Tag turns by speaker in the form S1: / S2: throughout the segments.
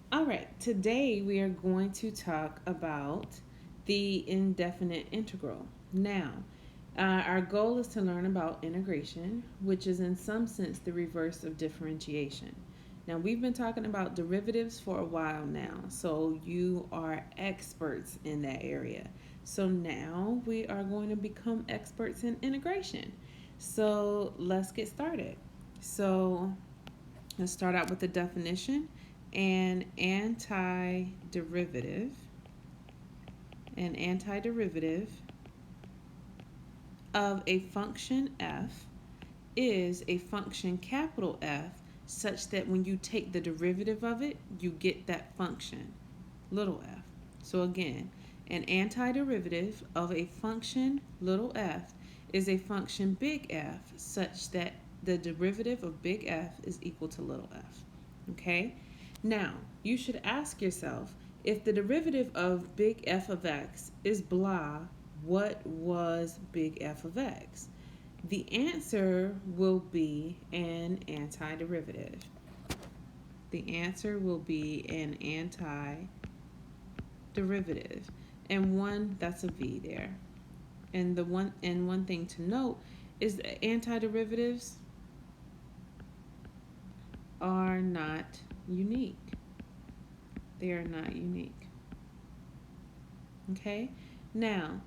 S1: All right, today we are going to talk about the indefinite integral. Now, our goal is to learn about integration, which is in some sense the reverse of differentiation. Now, we've been talking about derivatives for a while now, so you are experts in that area. So now we are going to become experts in integration. So let's get started. So let's start out with the definition. An antiderivative of a function f is a function capital F such that when you take the derivative of it, you get that function little f. So again, an antiderivative of a function little f is a function big F such that the derivative of big F is equal to little f. Okay? Now, you should ask yourself, if the derivative of big F of x is blah, what was big F of x? The answer will be an antiderivative. The answer will be an antiderivative. And that's a V there. And one thing to note is that antiderivatives are not unique. They are not unique. Okay? Now,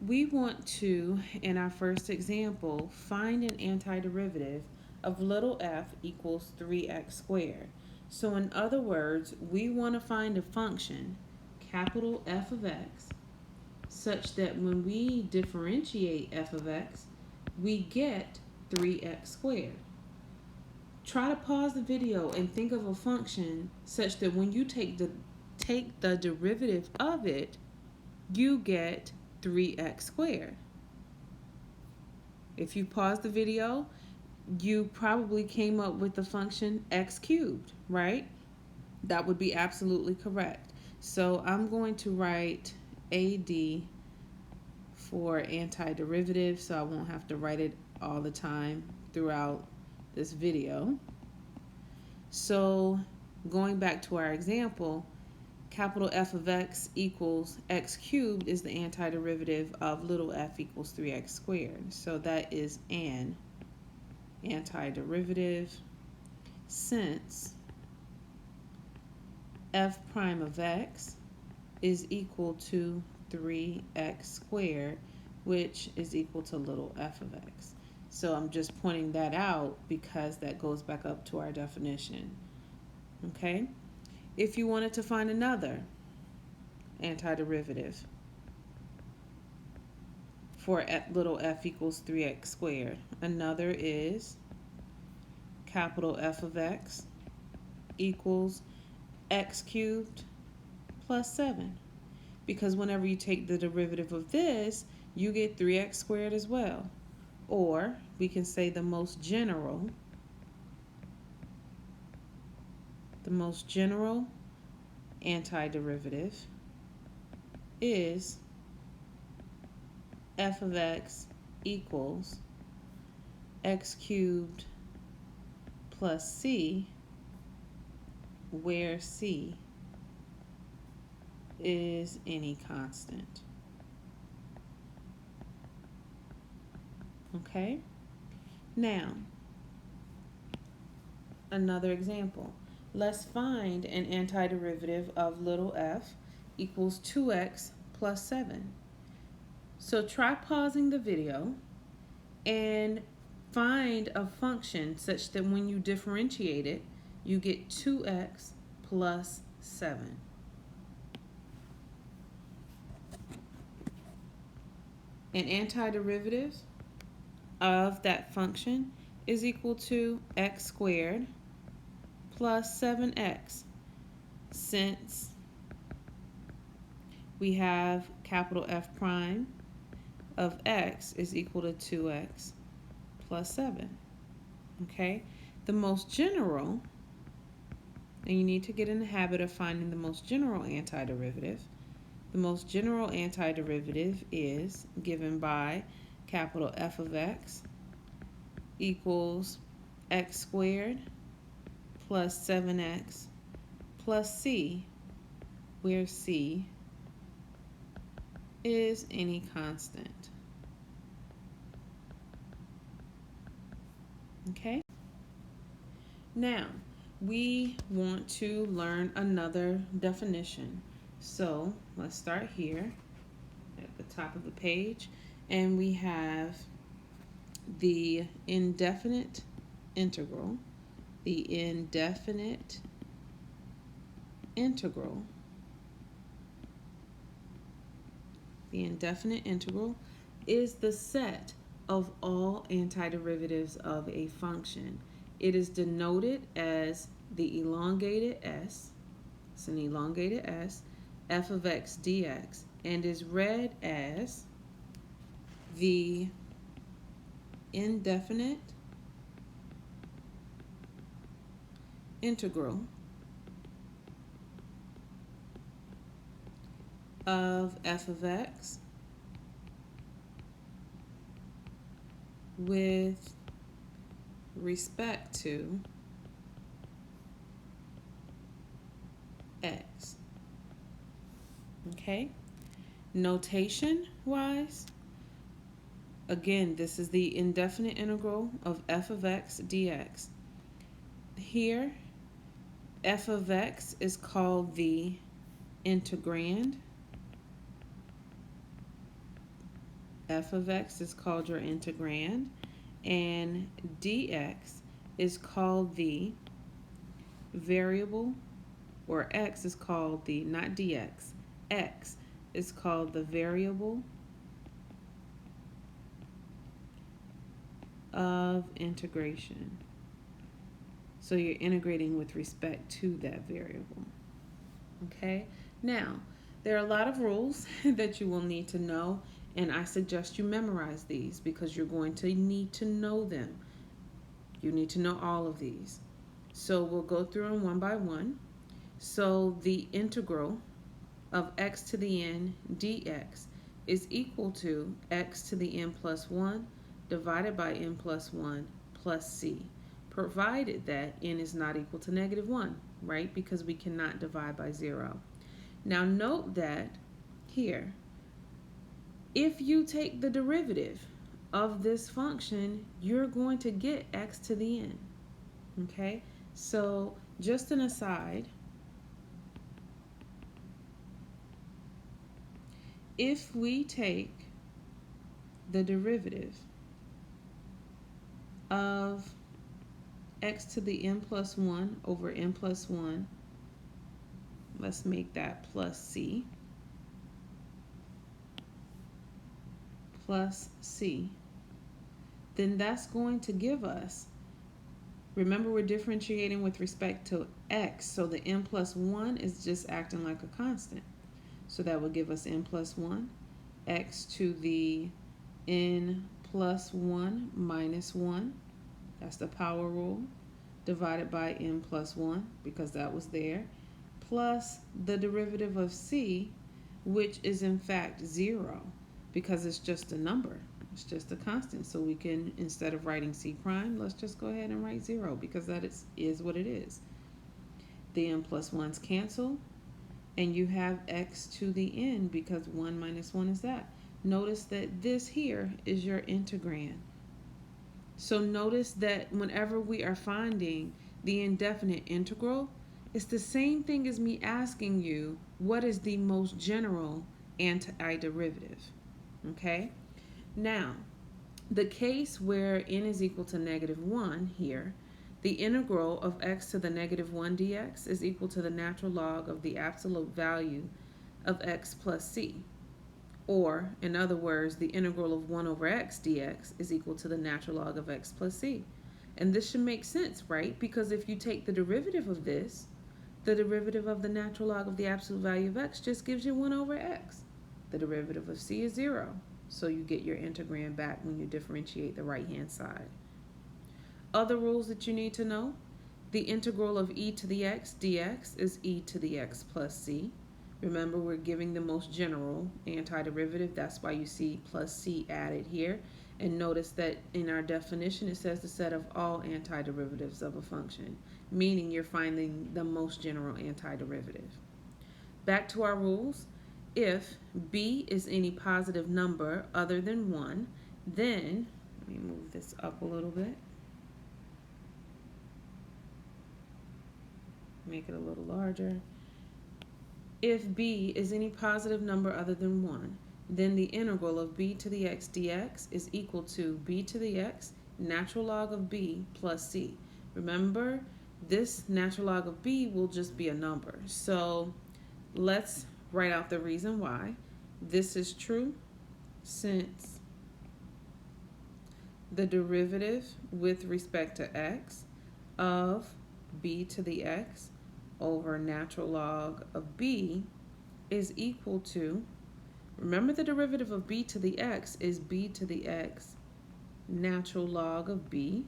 S1: we want to, in our first example, find an antiderivative of little f equals 3x squared. So in other words, we want to find a function, capital F of x, such that when we differentiate f of x, we get 3x squared. Try to pause the video and think of a function such that when you take the derivative of it, you get 3x squared. If you pause the video, you probably came up with the function x cubed, right? That would be absolutely correct. So I'm going to write AD for antiderivative so I won't have to write it all the time throughout this video. So going back to our example, capital F of x equals x cubed is the antiderivative of little f equals 3x squared. So that is an antiderivative since f prime of x is equal to 3x squared, which is equal to little f of x. So I'm just pointing that out because that goes back up to our definition. Okay? If you wanted to find another antiderivative for little f equals 3x squared, another is capital F of x equals x cubed plus 7. Because whenever you take the derivative of this, you get 3x squared as well. Or we can say the most general antiderivative is f of x equals x cubed plus c, where c is any constant. Okay? Now, another example. Let's find an antiderivative of little f equals 2x plus 7. So try pausing the video and find a function such that when you differentiate it, you get 2x plus 7. An antiderivative of that function is equal to x squared plus 7x, since we have capital F prime of x is equal to 2x plus 7. Okay? The most general, and you need to get in the habit of finding the most general antiderivative. The most general antiderivative is given by capital F of x equals x squared plus 7x plus c, where c is any constant. Okay? Now, we want to learn another definition. So, let's start here at the top of the page. And we have the indefinite integral. The indefinite integral. The indefinite integral is the set of all antiderivatives of a function. It is denoted as the elongated s, it's an elongated s, f of x dx, and is read as the indefinite integral of f of x with respect to x. Okay? Notation wise, again, this is the indefinite integral of f of x dx. Here, f of x is called the integrand. F of x is called your integrand, and dx is called the variable, or x is called the, not dx, x is called the variable of integration. So you're integrating with respect to that variable. Okay? Now, there are a lot of rules that you will need to know, and I suggest you memorize these because you're going to need to know them. You need to know all of these. So we'll go through them one by one. So the integral of x to the n dx is equal to x to the n plus 1 divided by n plus 1 plus c, provided that n is not equal to negative 1, right? Because we cannot divide by 0. Now note that here, if you take the derivative of this function, you're going to get x to the n. Okay? So just an aside, if we take the derivative of x to the n plus 1 over n plus 1, let's make that plus c, plus c, then that's going to give us, remember we're differentiating with respect to x, so the n plus 1 is just acting like a constant. So that will give us n plus 1, x to the n plus 1 minus 1, that's the power rule, divided by n plus 1, because that was there, plus the derivative of c, which is in fact 0, because it's just a number. It's just a constant. So we can, instead of writing c prime, let's just go ahead and write 0, because that is what it is. The n plus 1's cancel, and you have x to the n, because 1 minus 1 is that. Notice that this here is your integrand. So notice that whenever we are finding the indefinite integral, it's the same thing as me asking you what is the most general antiderivative. Okay? Now, the case where n is equal to negative 1 here, the integral of x to the negative 1 dx is equal to the natural log of the absolute value of x plus c. Or, in other words, the integral of 1 over x dx is equal to the natural log of x plus c. And this should make sense, right? Because if you take the derivative of this, the derivative of the natural log of the absolute value of x just gives you 1 over x. The derivative of c is 0. So you get your integrand back when you differentiate the right-hand side. Other rules that you need to know: the integral of e to the x dx is e to the x plus c. Remember, we're giving the most general antiderivative. That's why you see plus c added here. And notice that in our definition, it says the set of all antiderivatives of a function. meaning you're finding the most general antiderivative. Back to our rules. If b is any positive number other than 1, then, let me move this up a little bit, make it a little larger. If b is any positive number other than 1, then the integral of b to the x dx is equal to b to the x natural log of b plus c. Remember, this natural log of b will just be a number. So let's write out the reason why this is true, since the derivative with respect to x of b to the x over natural log of b is equal to, remember the derivative of b to the x is b to the x natural log of b,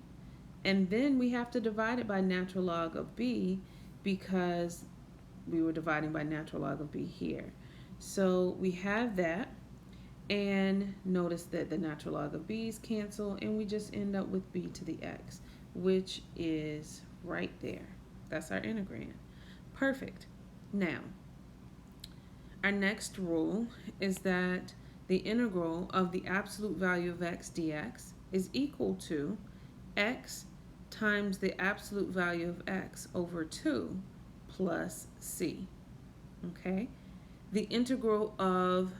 S1: and then we have to divide it by natural log of b because we were dividing by natural log of b here. So we have that, and notice that the natural log of b's cancel, and we just end up with b to the x, which is right there. That's our integrand. Perfect. Now, our next rule is that the integral of the absolute value of x dx is equal to x times the absolute value of x over 2 plus c. Okay? The integral of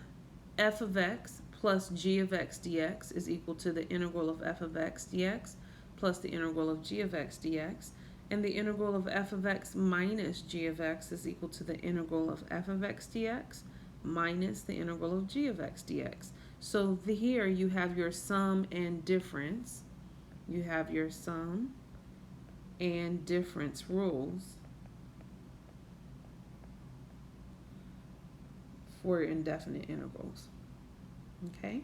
S1: f of x plus g of x dx is equal to the integral of f of x dx plus the integral of g of x dx, and the integral of f of x minus g of x is equal to the integral of f of x dx minus the integral of g of x dx. So here you have your sum and difference. You have your sum and difference rules for indefinite integrals. Okay?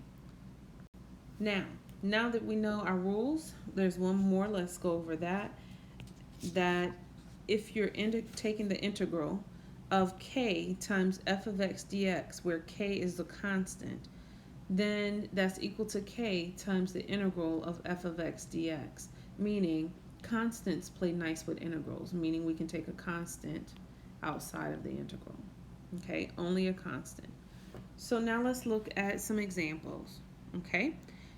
S1: Now that we know our rules, there's one more. Let's go over that. That if you're taking the integral of k times f of x dx, where k is the constant, then that's equal to k times the integral of f of x dx, meaning constants play nice with integrals, meaning we can take a constant outside of the integral. Okay, only a constant. So now let's look at some examples. Okay,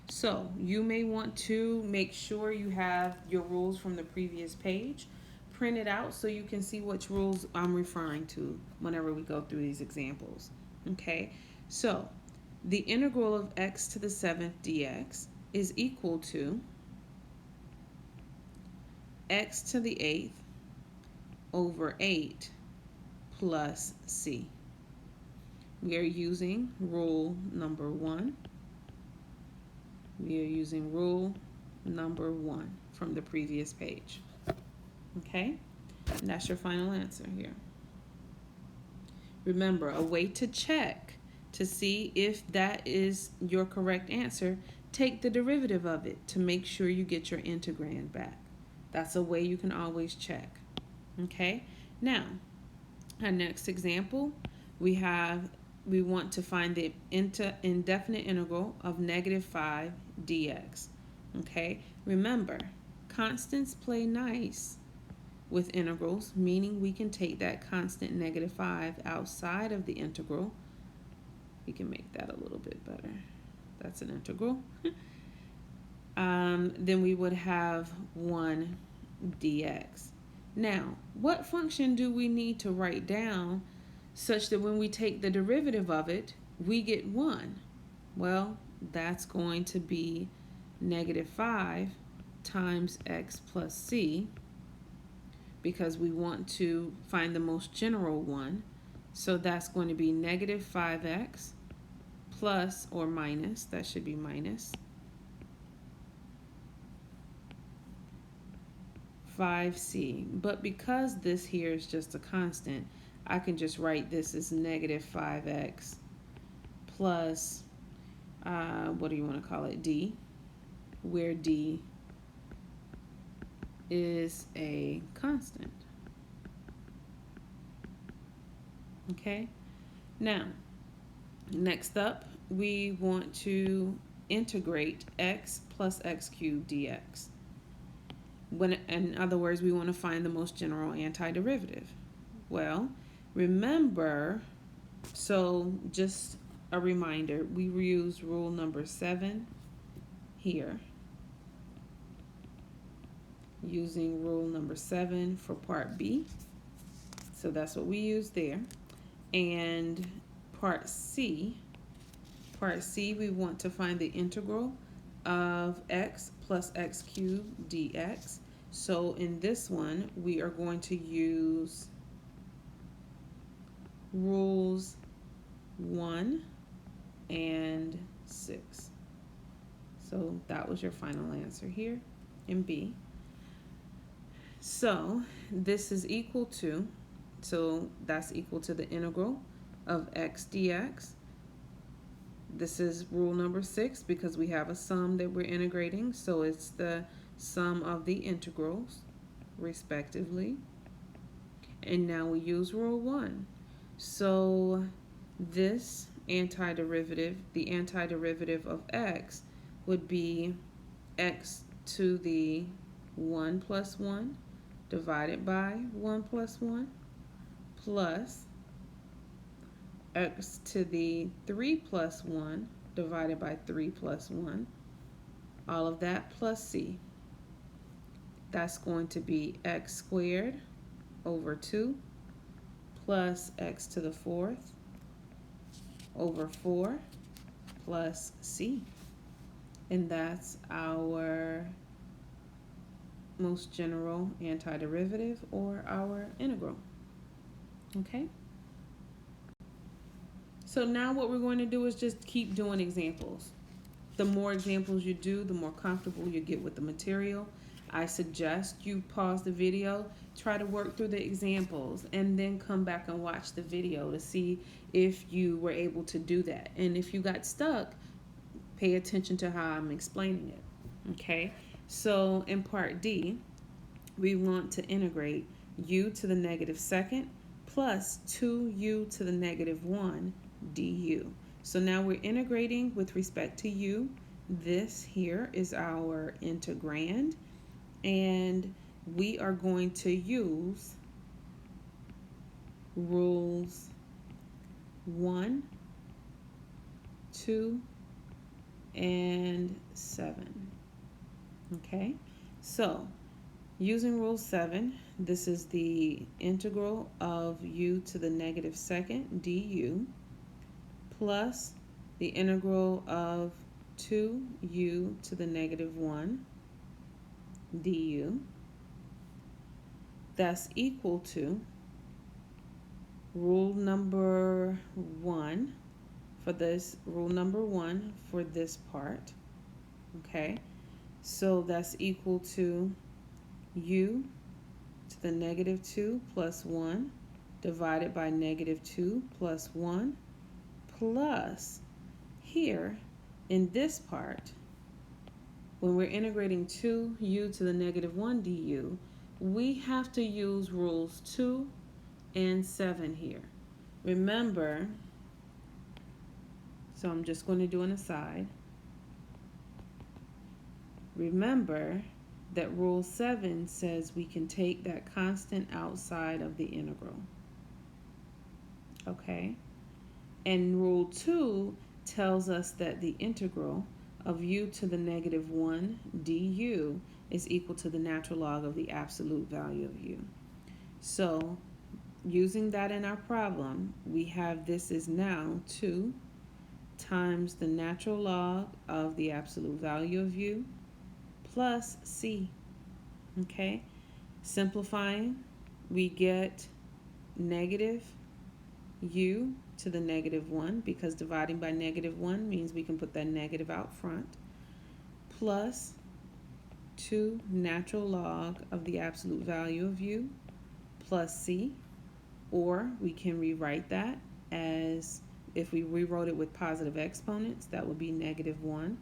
S1: so you may want to make sure you have your rules from the previous page. Print it out so you can see which rules I'm referring to whenever we go through these examples. Okay, so the integral of x to the 7th dx is equal to x to the 8th over 8 plus c. We are using rule number 1. We are using rule number 1 from the previous page. Okay? And that's your final answer here. Remember, a way to check to see if that is your correct answer, take the derivative of it to make sure you get your integrand back. That's a way you can always check. Okay? Now, our next example, we want to find the indefinite integral of -5 dx. Okay? Remember, constants play nice with integrals, meaning we can take that constant -5 outside of the integral. We can make that a little bit better. That's an integral. Then we would have 1 dx. Now, what function do we need to write down such that when we take the derivative of it, we get 1? Well, that's going to be -5 times x plus c, because we want to find the most general one. So that's going to be -5x plus, or minus, that should be minus, 5c. But because this here is just a constant, I can just write this as -5x plus, what do you want to call it, d, where d is a constant. Okay? Now, next up, we want to integrate x plus x cubed dx. When, in other words, we want to find the most general antiderivative. Well, remember, so just a reminder, we use rule number 7 here, using rule number 7 for part B. So that's what we use there. And part C, we want to find the integral of x plus x cubed dx. So in this one, we are going to use rules 1 and 6. So that was your final answer here in B. So this is equal to, so that's equal to the integral of x dx. This is rule number 6 because we have a sum that we're integrating, so it's the sum of the integrals respectively. And now we use rule 1. So this antiderivative, the antiderivative of x, would be x to the 1 plus 1 divided by 1 plus 1 plus x to the 3 plus 1 divided by 3 plus 1, all of that plus c. That's going to be x squared over 2 plus x to the 4th over 4 plus c. And that's our most general antiderivative, or our integral. Okay? So now what we're going to do is just keep doing examples. The more examples you do, the more comfortable you get with the material. I suggest you pause the video, try to work through the examples, and then come back and watch the video to see if you were able to do that. And if you got stuck, pay attention to how I'm explaining it. Okay? So in part D, we want to integrate u to the negative second plus 2u to the negative 1 du. So now we're integrating with respect to u. This here is our integrand, and we are going to use rules 1, 2, and 7. Okay, so using rule 7, this is the integral of u to the negative second du plus the integral of 2u to the negative 1 du. That's equal to rule number 1 for this, rule number 1 for this part. Okay, so that's equal to u to the negative 2 plus 1 divided by negative 2 plus 1 plus, here in this part, when we're integrating 2u to the negative 1 du, we have to use rules 2 and 7 here. Remember, so I'm just going to do an aside. Remember that rule 7 says we can take that constant outside of the integral. Okay? And rule 2 tells us that the integral of u to the negative 1 du is equal to the natural log of the absolute value of u. So using that in our problem, we have this is now 2 times the natural log of the absolute value of u plus c. Okay, simplifying, we get negative u to the negative 1, because dividing by negative 1 means we can put that negative out front, plus 2 natural log of the absolute value of u plus c, or we can rewrite that as, if we rewrote it with positive exponents, that would be negative 1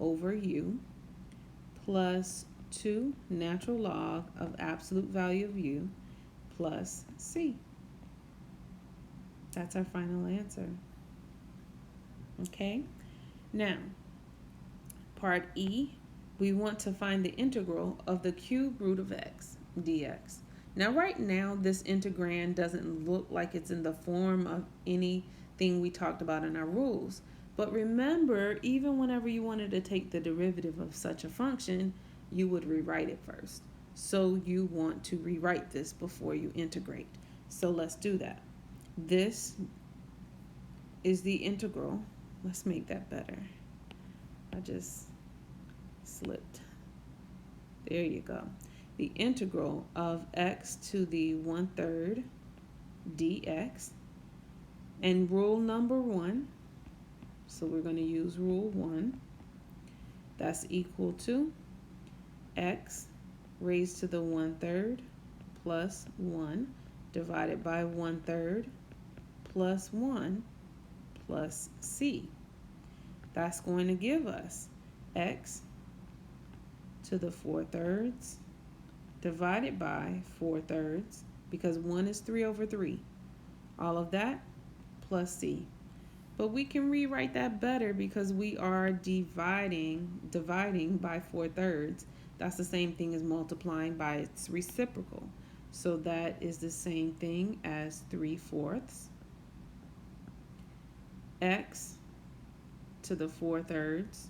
S1: over u plus 2 natural log of absolute value of u plus c. That's our final answer. Okay, now part E, we want to find the integral of the cube root of x dx. Now right now this integrand doesn't look like it's in the form of anything we talked about in our rules. But remember, even whenever you wanted to take the derivative of such a function, you would rewrite it first. So you want to rewrite this before you integrate. So let's do that. This is the integral. Let's make that better. I just slipped. There you go. The integral of x to the 1/3 dx. And rule number 1, so we're going to use rule 1, that's equal to x raised to the 1/3 plus 1 divided by 1/3 plus 1 plus c. That's going to give us x to the 4/3 divided by 4/3, because 1 is 3/3. All of that plus c. But we can rewrite that better because we are dividing by 4/3. That's the same thing as multiplying by its reciprocal. So that is the same thing as 3/4 x to the 4/3,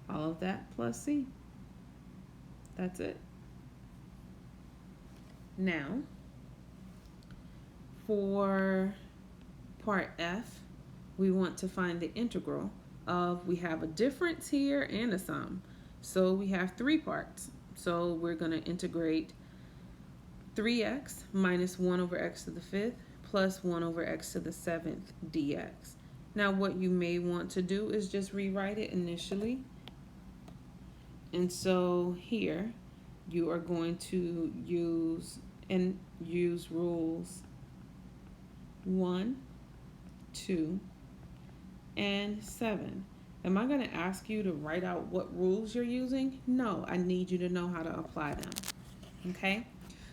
S1: all of that plus c. That's it. Now, for part F, we want to find the integral of, we have a difference here and a sum. So we have 3 parts. So we're going to integrate 3x minus 1 over x to the 5th plus 1 over x to the 7th dx. Now what you may want to do is just rewrite it initially. And so here you are going to use rules 1, 2, and 7. Am I going to ask you to write out what rules you're using? No, I need you to know how to apply them. Okay?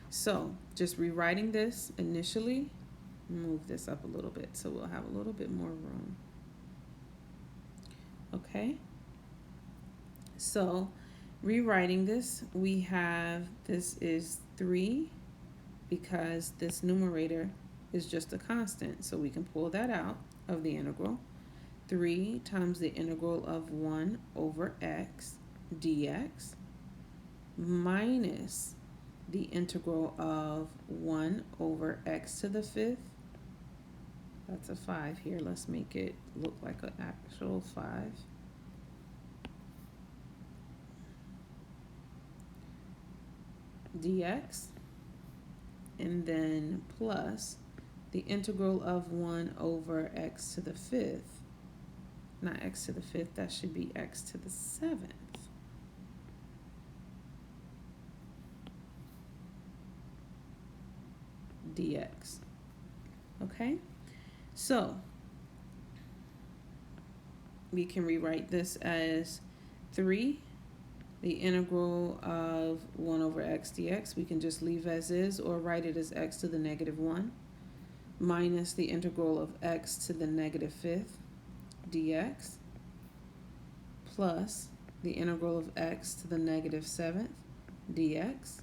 S1: So just rewriting this initially, move this up a little bit so we'll have a little bit more room. Okay? So rewriting this, we have, this is 3 because this numerator is just a constant. So we can pull that out of the integral. 3 times the integral of 1 over x dx minus the integral of 1 over x to the 5th. That's a 5 here. Let's make it look like an actual 5. Dx, and then plus the integral of 1 over x to the 5th. Not x to the 5th, that should be x to the 7th. Dx. Okay? So, we can rewrite this as 3. The integral of 1 over x dx, we can just leave as is or write it as x to the negative 1 minus the integral of x to the negative 5th dx plus the integral of x to the negative 7th dx.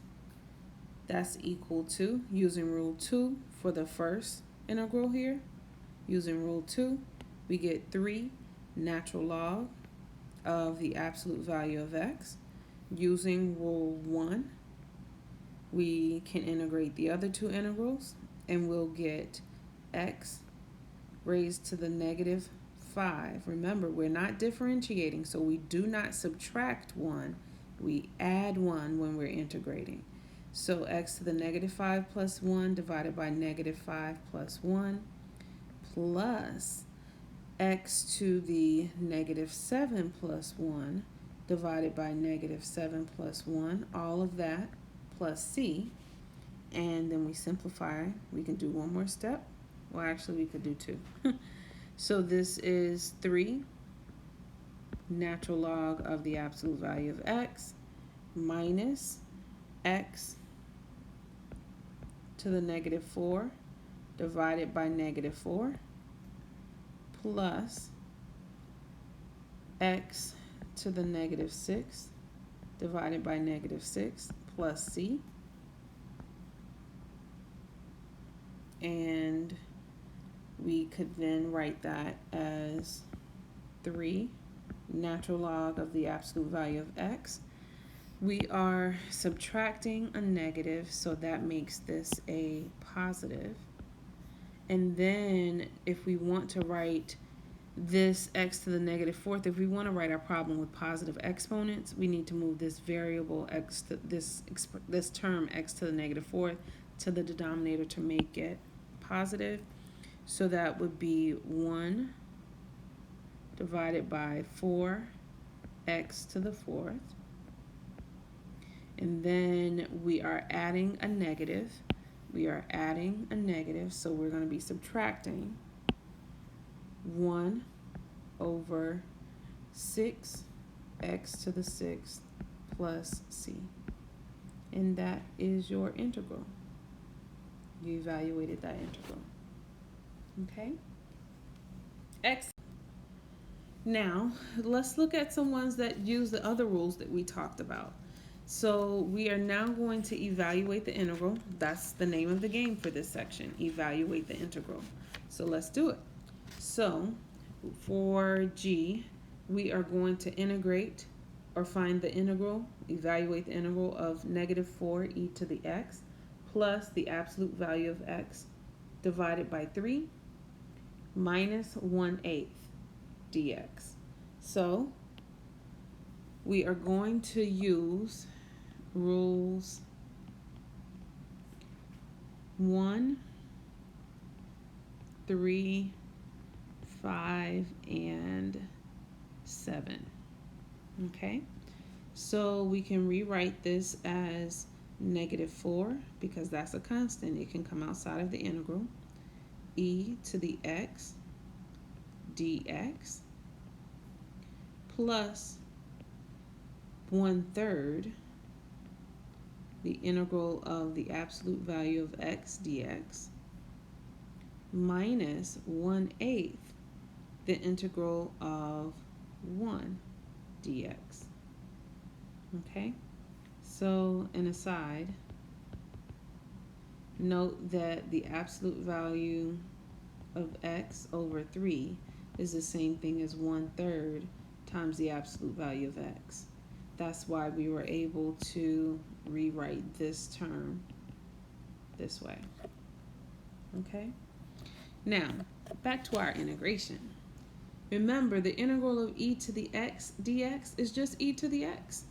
S1: That's equal to, using rule 2 for the first integral here, using rule 2, we get 3 natural log of the absolute value of x. Using rule 1, we can integrate the other 2 integrals and we'll get x raised to the negative 5. Remember, we're not differentiating, so we do not subtract 1. We add 1 when we're integrating. So x to the negative 5 plus 1 divided by negative 5 plus 1 plus x to the negative 7 plus 1 divided by negative 7 plus 1, all of that plus c. And then we simplify. We can do one more step. Well, actually, we could do 2. So this is 3 natural log of the absolute value of x minus x to the negative 4 divided by negative 4 plus x to the negative 6 divided by -6 plus c. And we could then write that as 3 natural log of the absolute value of x. We are subtracting a negative, so that makes this a positive. And then if we want to write this x to the -4th, if we want to write our problem with positive exponents, we need to move this variable x to this term x to the -4th to the denominator to make it positive. So that would be 1 divided by 4x to the 4th. And then we are adding a negative. So we're going to be subtracting 1 over 6x to the 6th plus c. And that is your integral. You evaluated that integral. Okay? Excellent. Now, let's look at some ones that use the other rules that we talked about. So we are now going to evaluate the integral. That's the name of the game for this section, evaluate the integral. So let's do it. So for g, we are going to integrate or find the integral, evaluate the integral of -4e to the x plus the absolute value of x divided by 3 minus 1/8 dx. So we are going to use rules 1, 3, 5, and 7. Okay, so we can rewrite this as -4 because that's a constant. It can come outside of the integral. E to the x dx plus 1/3 the integral of the absolute value of x dx minus 1/8 the integral of 1 dx. Okay, so an aside, note that the absolute value of x over 3 is the same thing as 1/3 times the absolute value of x. That's why we were able to rewrite this term this way. Okay? Now, back to our integration. Remember, the integral of e to the x dx is just e to the x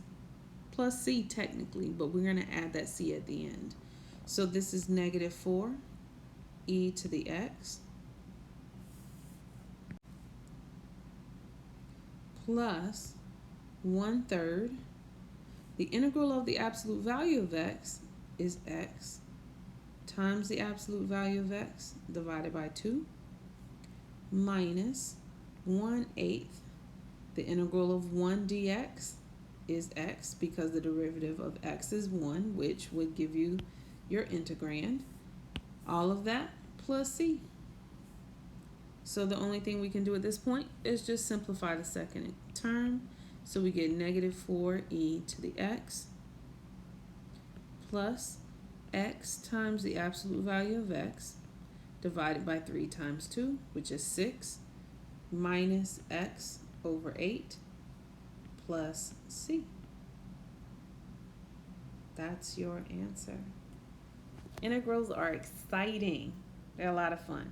S1: plus c technically, but we're going to add that c at the end. So this is -4 e to the x plus 1/3. The integral of the absolute value of x is x times the absolute value of x divided by 2 minus 1/8. The integral of 1 dx is x because the derivative of x is 1, which would give you your integrand. All of that plus c. So the only thing we can do at this point is just simplify the second term. So we get -4e to the x plus x times the absolute value of x divided by 3 times 2, which is 6, minus x over 8 plus c. That's your answer. Integrals are exciting. They're a lot of fun.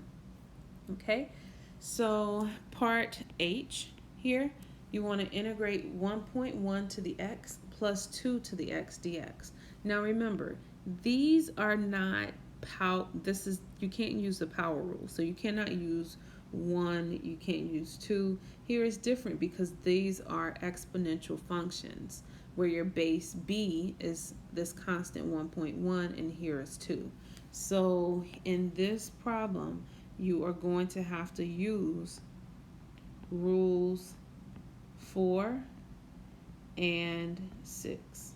S1: Okay, so part H here, you want to integrate 1.1 to the x plus 2 to the x dx. Now remember, these are not you can't use the power rule. So you cannot use 1, you can't use 2. Here is different because these are exponential functions where your base b is this constant 1.1 and here is 2. So in this problem, you are going to have to use rules 4 and 6.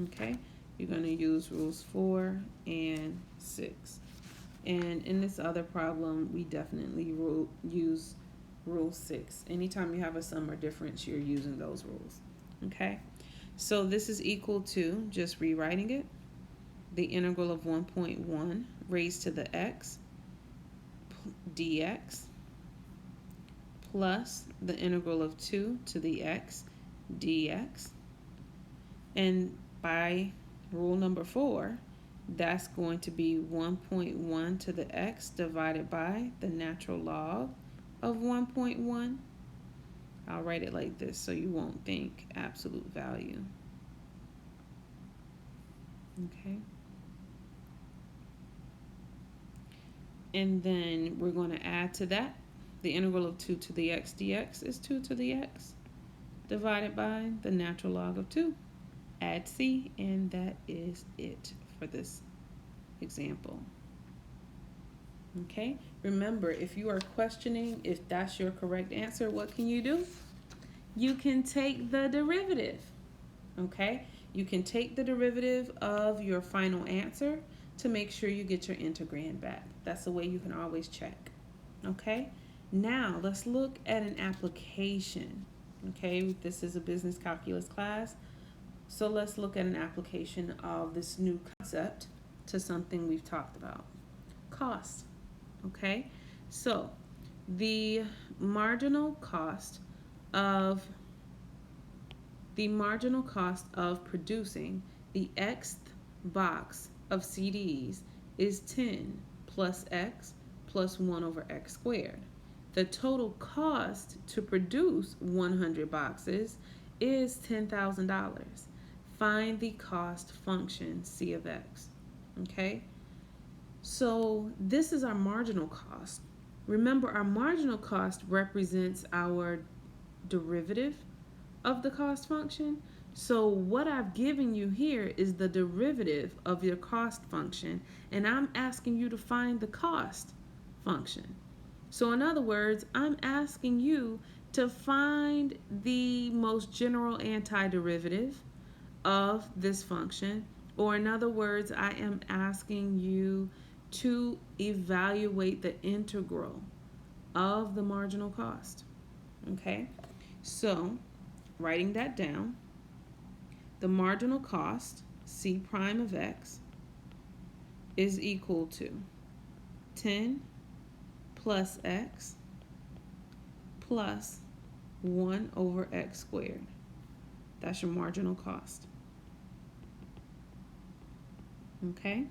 S1: Okay, you're going to use rules 4 and 6. And in this other problem, we definitely use Rule 6. Anytime you have a sum or difference, you're using those rules. Okay? So this is equal to, just rewriting it, the integral of 1.1 raised to the x dx plus the integral of 2 to the x dx. And by rule number 4, that's going to be 1.1 to the x divided by the natural log of 1.1. I'll write it like this so you won't think absolute value. Okay. And then we're going to add to that the integral of 2 to the x dx is 2 to the x divided by the natural log of 2. Add c, and that is it for this example. Okay, remember, if you are questioning if that's your correct answer, what can you do? You can take the derivative. Okay, you can take the derivative of your final answer to make sure you get your integrand back. That's the way you can always check. Okay, now let's look at an application. Okay, this is a business calculus class, so let's look at an application of this new concept to something we've talked about. Cost. Okay, so the marginal cost of producing the xth box of CDs is 10 plus x plus 1 over x squared. The total cost to produce 100 boxes is $10,000. Find the cost function C of x. Okay, so this is our marginal cost. Remember, our marginal cost represents our derivative of the cost function. So what I've given you here is the derivative of your cost function, and I'm asking you to find the cost function. So in other words, I'm asking you to find the most general antiderivative of this function, or in other words, I am asking you to evaluate the integral of the marginal cost. Okay, so writing that down, the marginal cost, C prime of x, is equal to 10 plus x plus 1 over x squared. That's your marginal cost. Okay?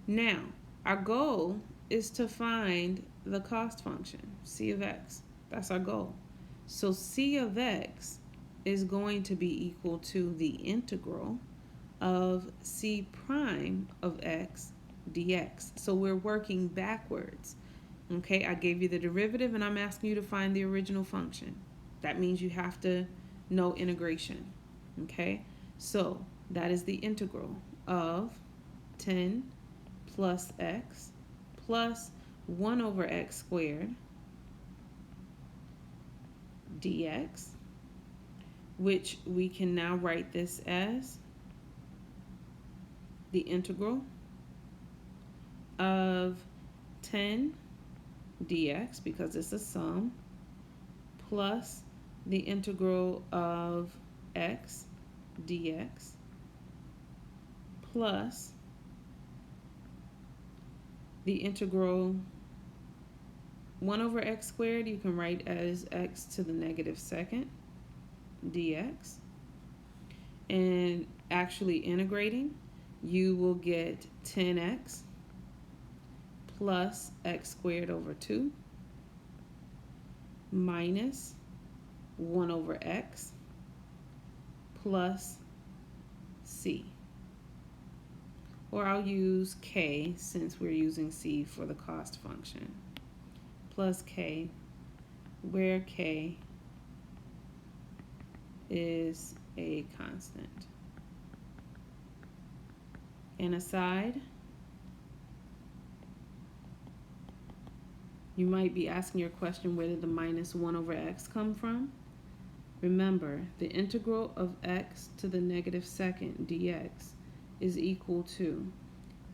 S1: Now, our goal is to find the cost function, C of x. That's our goal. So C of x is going to be equal to the integral of C prime of x dx. So we're working backwards. Okay, I gave you the derivative and I'm asking you to find the original function. That means you have to know integration. Okay, so that is the integral of 10 plus x plus 1 over x squared dx, which we can now write this as the integral of 10 dx, because it's a sum, plus the integral of x dx plus the integral 1 over x squared you can write as x to the negative second dx, and actually integrating, you will get 10x plus x squared over 2 minus 1 over x plus c. Or I'll use k since we're using c for the cost function, plus k, where k is a constant. And aside, you might be asking your question, where did the minus 1 over x come from? Remember, the integral of x to the negative second dx is equal to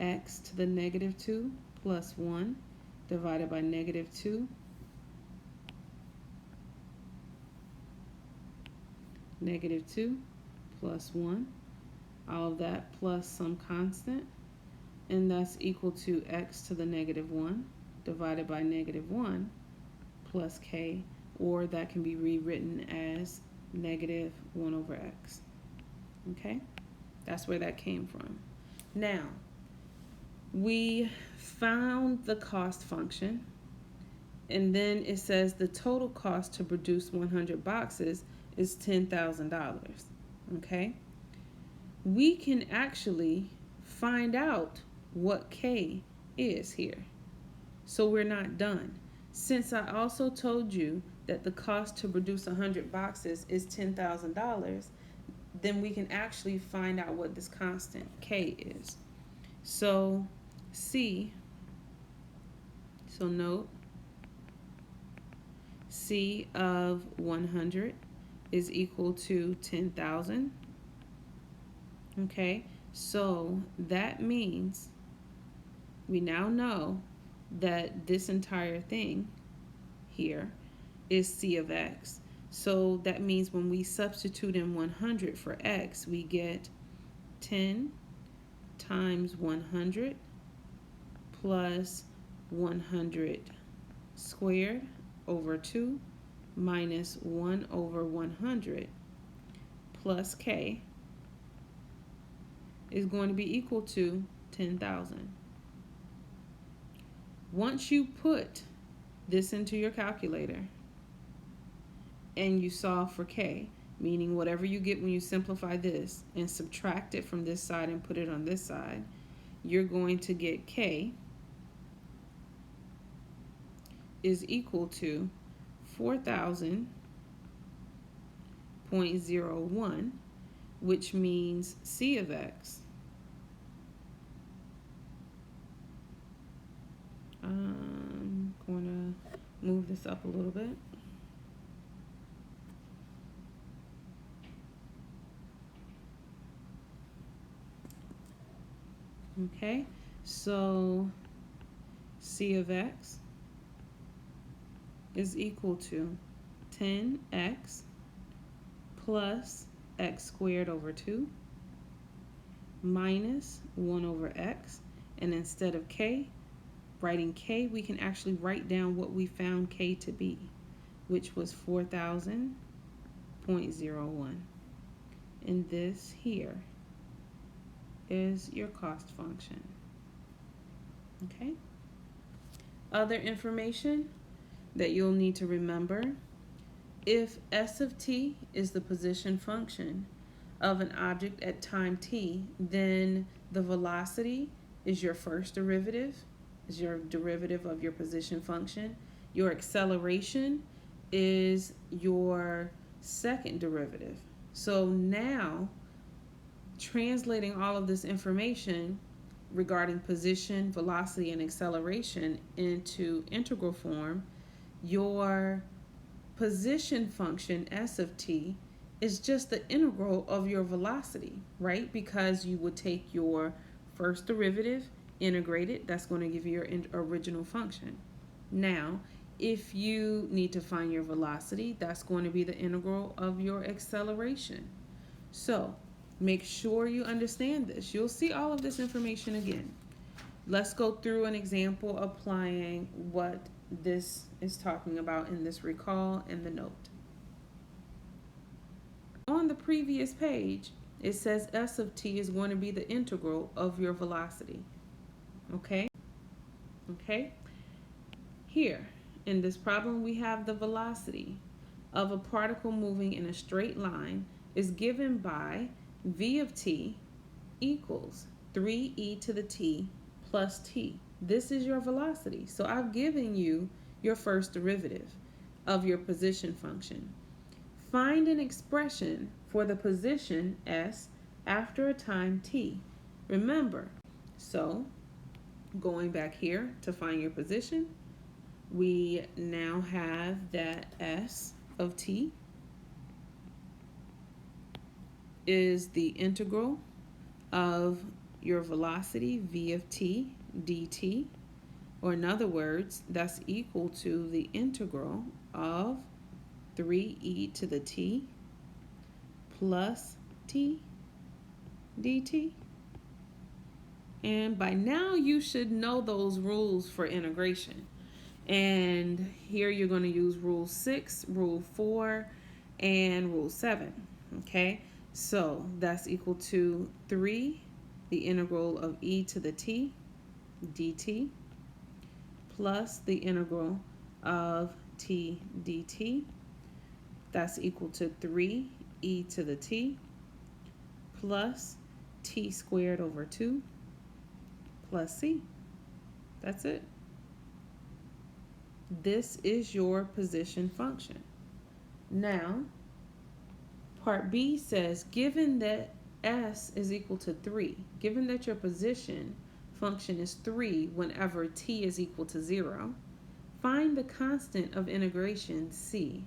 S1: x to the negative 2 plus 1 divided by negative 2 negative 2 plus 1, all of that plus some constant, and that's equal to x to the negative 1 divided by negative 1 plus k, or that can be rewritten as negative 1 over x. Okay, that's where that came from. Now, we found the cost function, and then it says the total cost to produce 100 boxes is $10,000. Okay, we can actually find out what k is here. So we're not done. Since I also told you that the cost to produce 100 boxes is $10,000, then we can actually find out what this constant k is. So note C of 100 is equal to 10,000. Okay, so that means we now know that this entire thing here is C of x. So that means when we substitute in 100 for x, we get 10 times 100 plus 100 squared over 2 minus 1 over 100 plus k is going to be equal to 10,000. Once you put this into your calculator and you solve for k, meaning whatever you get when you simplify this and subtract it from this side and put it on this side, you're going to get k is equal to 4,000.01, which means C of x. I'm going to move this up a little bit. Okay, so C of x is equal to 10x plus x squared over 2 minus 1 over x, and instead of k, writing k, we can actually write down what we found k to be, which was 4,000.01. And this here is your cost function. Okay? Other information that you'll need to remember: if s of t is the position function of an object at time t, then the velocity is your first derivative, is your derivative of your position function. Your acceleration is your second derivative. So now, translating all of this information regarding position, velocity, and acceleration into integral form, your position function s of t is just the integral of your velocity, right? Because you would take your first derivative, integrate it, that's going to give you your original function. Now, if you need to find your velocity, that's going to be the integral of your acceleration. So make sure you understand this. You'll see all of this information again. Let's go through an example applying what this is talking about in this recall and the note. On the previous page, it says s of t is going to be the integral of your velocity. Okay? Here, in this problem, we have the velocity of a particle moving in a straight line is given by v of t equals 3e to the t plus t. This is your velocity. So I've given you your first derivative of your position function. Find an expression for the position s after a time t. Remember, so going back here to find your position, we now have that s of t is the integral of your velocity v of t dt, or in other words, that's equal to the integral of 3e to the t plus t dt. And by now you should know those rules for integration. And here you're going to use rule 6, rule 4, and rule 7. Okay, so that's equal to 3, the integral of e to the t dt, plus the integral of t dt. That's equal to 3 e to the t plus t squared over 2 plus c. That's it. This is your position function. Now, part B says, given that s is equal to 3, given that your position function is 3 whenever t is equal to 0, find the constant of integration c,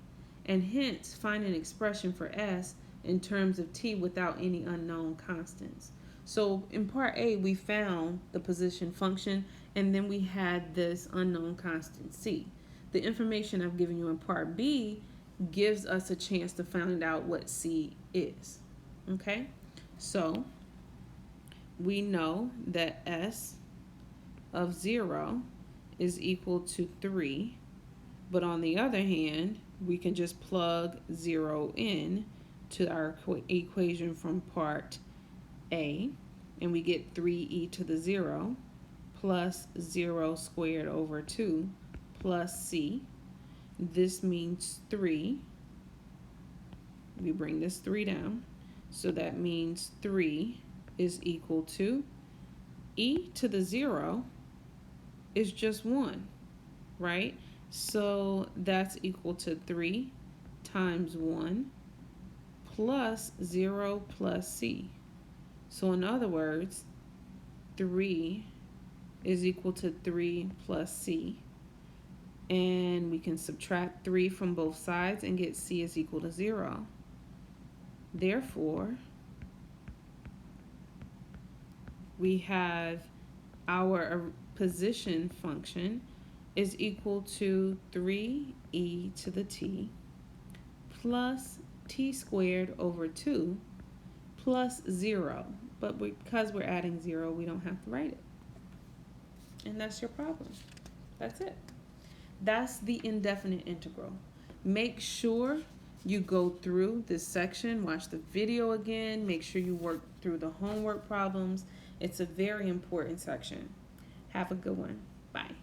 S1: and hence find an expression for s in terms of t without any unknown constants. So in part A, we found the position function, and then we had this unknown constant c. The information I've given you in part B gives us a chance to find out what c is. Okay, so we know that s of 0 is equal to 3, but on the other hand, we can just plug 0 in to our equation from part A, and we get 3e to the 0 plus 0 squared over 2 plus c. This means 3. We bring this 3 down, so that means 3 is equal to e to the 0 is just 1, right? So that's equal to 3 times 1 plus 0 plus c. So in other words, 3 is equal to 3 plus c. And we can subtract 3 from both sides and get c is equal to 0. Therefore, we have our position function is equal to 3e to the t plus t squared over 2 plus 0. But because we're adding 0, we don't have to write it. And that's your problem. That's it. That's the indefinite integral. Make sure you go through this section, watch the video again, make sure you work through the homework problems. It's a very important section. Have a good one. Bye.